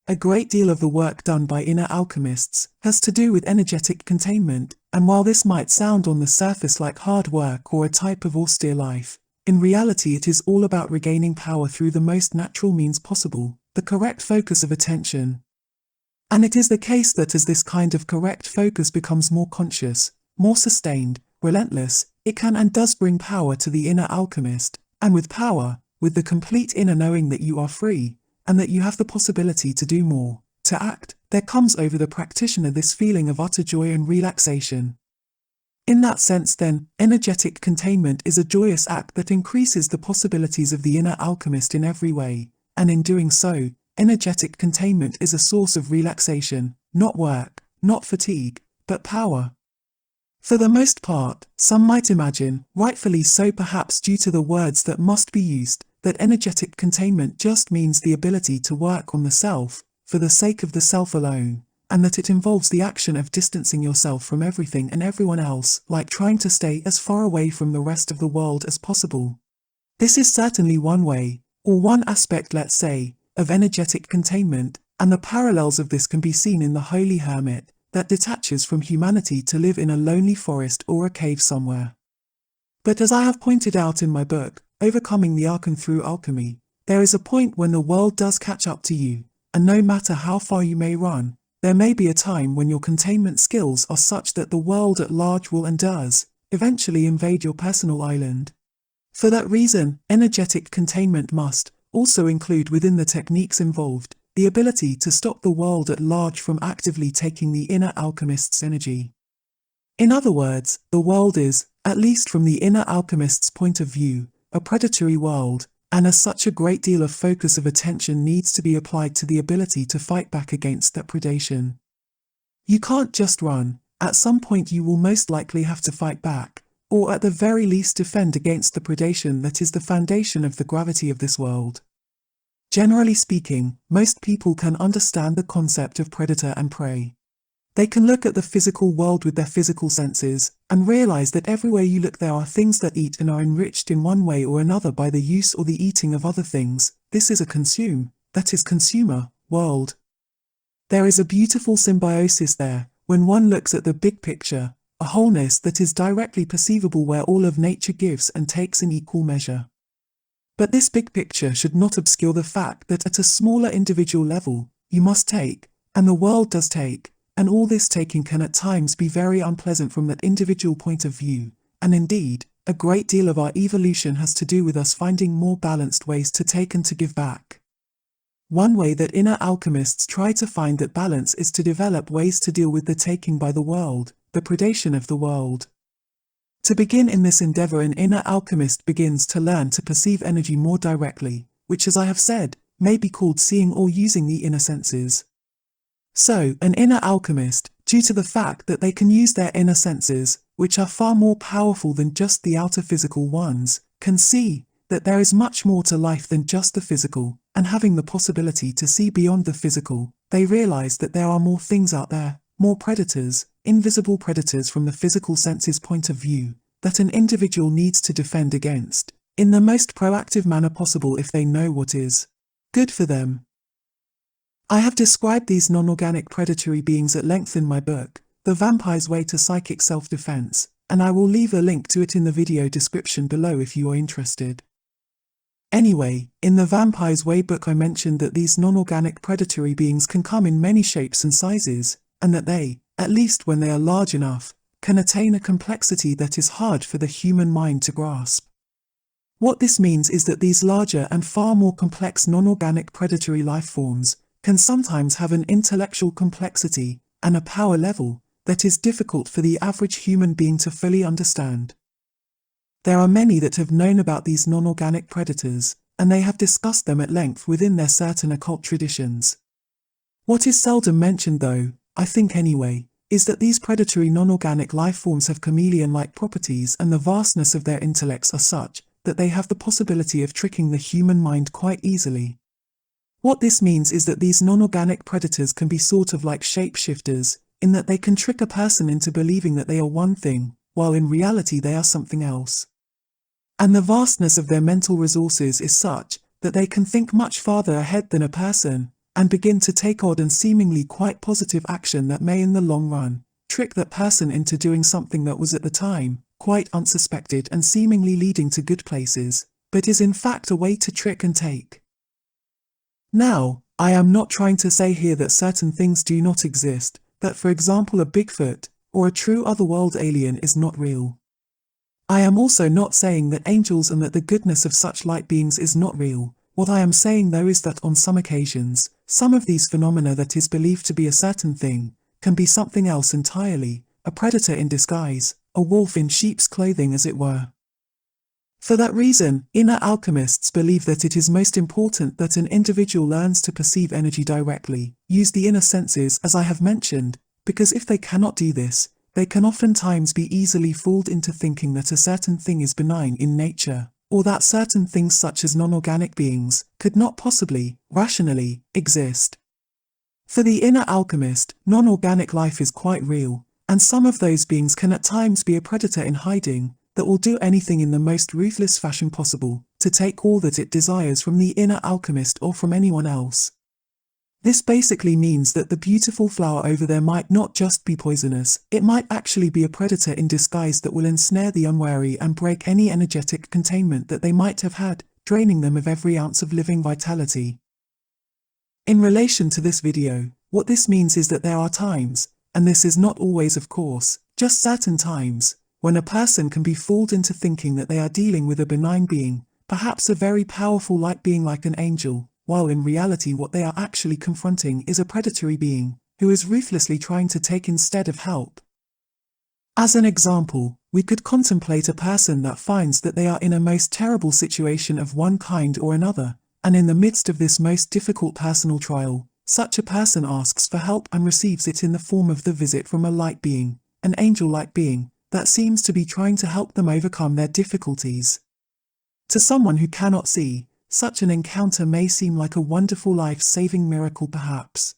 A great deal of the work done by inner alchemists has to do with energetic containment, and while this might sound on the surface like hard work or a type of austere life, in reality it is all about regaining power through the most natural means possible, the correct focus of attention. And it is the case that as this kind of correct focus becomes more conscious, more sustained, relentless, it can and does bring power to the inner alchemist, and with power, with the complete inner knowing that you are free, and that you have the possibility to do more, to act, there comes over the practitioner this feeling of utter joy and relaxation. In that sense then, energetic containment is a joyous act that increases the possibilities of the inner alchemist in every way, and in doing so, energetic containment is a source of relaxation, not work, not fatigue, but power. For the most part, some might imagine, rightfully so perhaps due to the words that must be used, that energetic containment just means the ability to work on the self, for the sake of the self alone, and that it involves the action of distancing yourself from everything and everyone else, like trying to stay as far away from the rest of the world as possible. This is certainly one way, or one aspect, let's say, of energetic containment, and the parallels of this can be seen in the holy hermit, that detaches from humanity to live in a lonely forest or a cave somewhere. But as I have pointed out in my book, Overcoming the Archon through Alchemy, there is a point when the world does catch up to you, and no matter how far you may run, there may be a time when your containment skills are such that the world at large will and does eventually invade your personal island. For that reason, energetic containment must also include within the techniques involved the ability to stop the world at large from actively taking the inner alchemist's energy. In other words, the world is, at least from the inner alchemist's point of view, a predatory world, and as such a great deal of focus of attention needs to be applied to the ability to fight back against that predation. You can't just run, at some point you will most likely have to fight back, or at the very least defend against the predation that is the foundation of the gravity of this world. Generally speaking, most people can understand the concept of predator and prey. They can look at the physical world with their physical senses, and realize that everywhere you look there are things that eat and are enriched in one way or another by the use or the eating of other things. This is a consumer, world. There is a beautiful symbiosis there, when one looks at the big picture, a wholeness that is directly perceivable where all of nature gives and takes in equal measure. But this big picture should not obscure the fact that at a smaller individual level, you must take, and the world does take, and all this taking can at times be very unpleasant from that individual point of view, and indeed, a great deal of our evolution has to do with us finding more balanced ways to take and to give back. One way that inner alchemists try to find that balance is to develop ways to deal with the taking by the world, the predation of the world. To begin in this endeavor, an inner alchemist begins to learn to perceive energy more directly, which, as I have said, may be called seeing or using the inner senses. So, an inner alchemist, due to the fact that they can use their inner senses, which are far more powerful than just the outer physical ones, can see that there is much more to life than just the physical, and having the possibility to see beyond the physical, they realize that there are more things out there, more predators, invisible predators from the physical senses point of view, that an individual needs to defend against, in the most proactive manner possible if they know what is good for them. I have described these non-organic predatory beings at length in my book, The Vampire's Way to Psychic Self-Defense, and I will leave a link to it in the video description below if you are interested. Anyway, in the Vampire's Way book I mentioned that these non-organic predatory beings can come in many shapes and sizes, and that they, at least when they are large enough, can attain a complexity that is hard for the human mind to grasp. What this means is that these larger and far more complex non-organic predatory life forms can sometimes have an intellectual complexity and a power level that is difficult for the average human being to fully understand. There are many that have known about these non-organic predators, and they have discussed them at length within their certain occult traditions. What is seldom mentioned though, I think anyway, is that these predatory non-organic life forms have chameleon-like properties, and the vastness of their intellects are such that they have the possibility of tricking the human mind quite easily. What this means is that these non-organic predators can be sort of like shapeshifters, in that they can trick a person into believing that they are one thing, while in reality they are something else. And the vastness of their mental resources is such that they can think much farther ahead than a person, and begin to take odd and seemingly quite positive action that may in the long run trick that person into doing something that was at the time quite unsuspected and seemingly leading to good places, but is in fact a way to trick and take. Now, I am not trying to say here that certain things do not exist, that for example a Bigfoot or a true otherworld alien is not real. I am also not saying that angels and that the goodness of such light beings is not real. What I am saying though is that on some occasions, some of these phenomena that is believed to be a certain thing, can be something else entirely, a predator in disguise, a wolf in sheep's clothing as it were. For that reason, inner alchemists believe that it is most important that an individual learns to perceive energy directly, use the inner senses as I have mentioned, because if they cannot do this, they can oftentimes be easily fooled into thinking that a certain thing is benign in nature, or that certain things such as non-organic beings could not possibly, rationally, exist. For the inner alchemist, non-organic life is quite real, and some of those beings can at times be a predator in hiding, that will do anything in the most ruthless fashion possible, to take all that it desires from the inner alchemist or from anyone else. This basically means that the beautiful flower over there might not just be poisonous, it might actually be a predator in disguise that will ensnare the unwary and break any energetic containment that they might have had, draining them of every ounce of living vitality. In relation to this video, what this means is that there are times, and this is not always of course, just certain times, when a person can be fooled into thinking that they are dealing with a benign being, perhaps a very powerful light being like an angel, while in reality what they are actually confronting is a predatory being, who is ruthlessly trying to take instead of help. As an example, we could contemplate a person that finds that they are in a most terrible situation of one kind or another, and in the midst of this most difficult personal trial, such a person asks for help and receives it in the form of the visit from a light being, an angel-like being, that seems to be trying to help them overcome their difficulties. To someone who cannot see, such an encounter may seem like a wonderful life-saving miracle perhaps.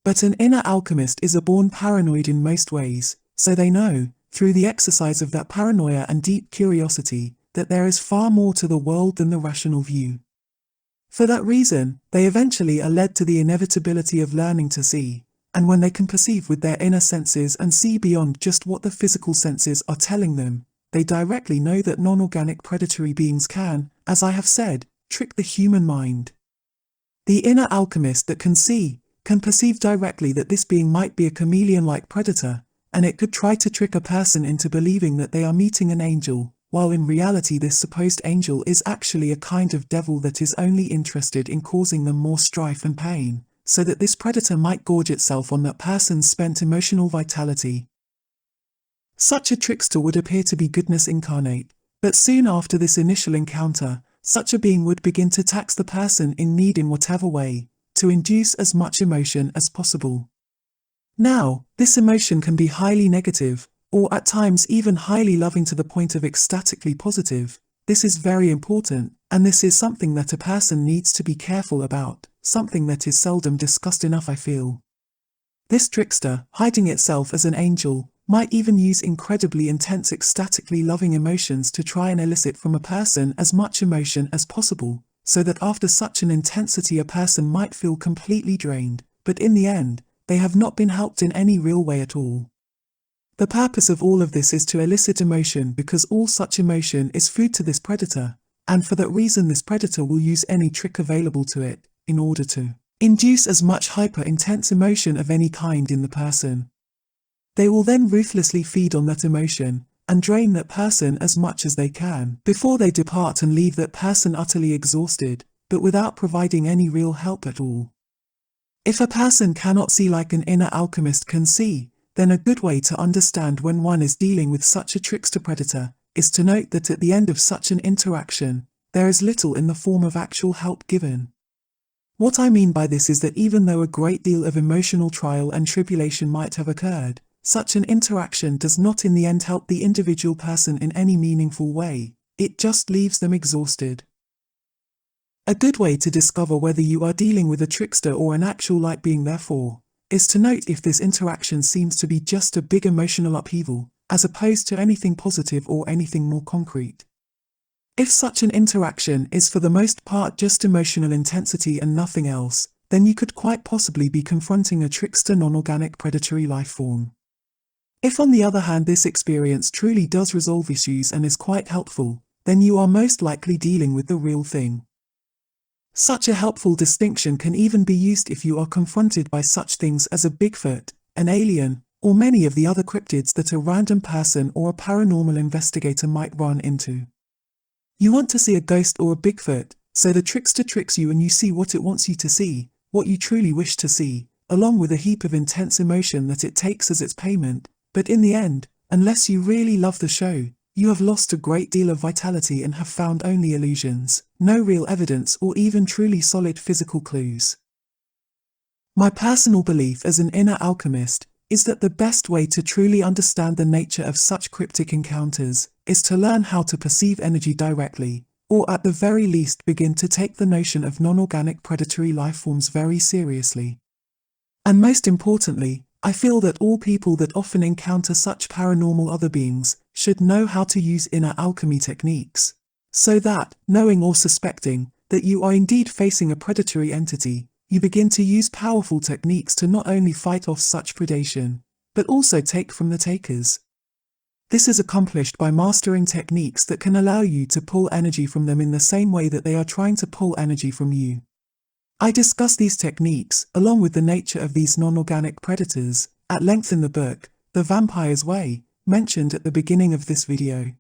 But an inner alchemist is a born paranoid in most ways, so they know, through the exercise of that paranoia and deep curiosity, that there is far more to the world than the rational view. For that reason, they eventually are led to the inevitability of learning to see, and when they can perceive with their inner senses and see beyond just what the physical senses are telling them, they directly know that non-organic predatory beings can, as I have said, trick the human mind. The inner alchemist that can see, can perceive directly that this being might be a chameleon-like predator, and it could try to trick a person into believing that they are meeting an angel, while in reality this supposed angel is actually a kind of devil that is only interested in causing them more strife and pain, so that this predator might gorge itself on that person's spent emotional vitality. Such a trickster would appear to be goodness incarnate, but soon after this initial encounter, such a being would begin to tax the person in need in whatever way, to induce as much emotion as possible. Now, this emotion can be highly negative, or at times even highly loving to the point of ecstatically positive. This is very important, and this is something that a person needs to be careful about, something that is seldom discussed enough I feel. This trickster, hiding itself as an angel, might even use incredibly intense ecstatically loving emotions to try and elicit from a person as much emotion as possible, so that after such an intensity a person might feel completely drained, but in the end, they have not been helped in any real way at all. The purpose of all of this is to elicit emotion because all such emotion is food to this predator, and for that reason this predator will use any trick available to it, in order to induce as much hyper-intense emotion of any kind in the person. They will then ruthlessly feed on that emotion, and drain that person as much as they can, before they depart and leave that person utterly exhausted, but without providing any real help at all. If a person cannot see like an inner alchemist can see, then a good way to understand when one is dealing with such a trickster predator, is to note that at the end of such an interaction, there is little in the form of actual help given. What I mean by this is that even though a great deal of emotional trial and tribulation might have occurred, such an interaction does not in the end help the individual person in any meaningful way, it just leaves them exhausted. A good way to discover whether you are dealing with a trickster or an actual light being therefore, is to note if this interaction seems to be just a big emotional upheaval, as opposed to anything positive or anything more concrete. If such an interaction is for the most part just emotional intensity and nothing else, then you could quite possibly be confronting a trickster non-organic predatory life form. If on the other hand this experience truly does resolve issues and is quite helpful, then you are most likely dealing with the real thing. Such a helpful distinction can even be used if you are confronted by such things as a Bigfoot, an alien, or many of the other cryptids that a random person or a paranormal investigator might run into. You want to see a ghost or a Bigfoot, so the trickster tricks you and you see what it wants you to see, what you truly wish to see, along with a heap of intense emotion that it takes as its payment, but in the end, unless you really love the show, you have lost a great deal of vitality and have found only illusions, no real evidence or even truly solid physical clues. My personal belief as an inner alchemist is that the best way to truly understand the nature of such cryptic encounters is to learn how to perceive energy directly, or at the very least begin to take the notion of non-organic predatory life forms very seriously. And most importantly, I feel that all people that often encounter such paranormal other beings should know how to use inner alchemy techniques, so that, knowing or suspecting that you are indeed facing a predatory entity, you begin to use powerful techniques to not only fight off such predation, but also take from the takers. This is accomplished by mastering techniques that can allow you to pull energy from them in the same way that they are trying to pull energy from you. I discuss these techniques, along with the nature of these non-organic predators, at length in the book, The Vampire's Way, mentioned at the beginning of this video.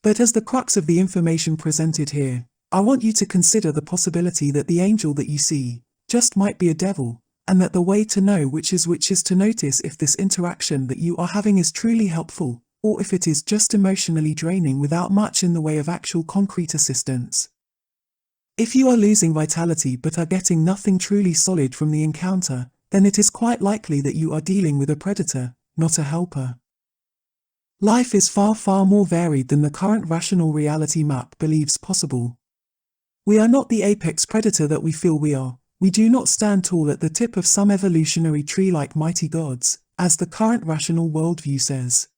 But as the crux of the information presented here, I want you to consider the possibility that the angel that you see just might be a devil, and that the way to know which is to notice if this interaction that you are having is truly helpful, or if it is just emotionally draining without much in the way of actual concrete assistance. If you are losing vitality but are getting nothing truly solid from the encounter, then it is quite likely that you are dealing with a predator, not a helper. Life is far more varied than the current rational reality map believes possible. We are not the apex predator that we feel we are. We do not stand tall at the tip of some evolutionary tree like mighty gods, as the current rational worldview says.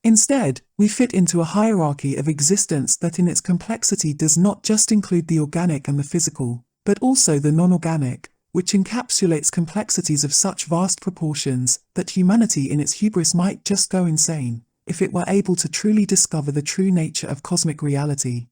Instead, we fit into a hierarchy of existence that in its complexity does not just include the organic and the physical, but also the non-organic, which encapsulates complexities of such vast proportions that humanity in its hubris might just go insane if it were able to truly discover the true nature of cosmic reality.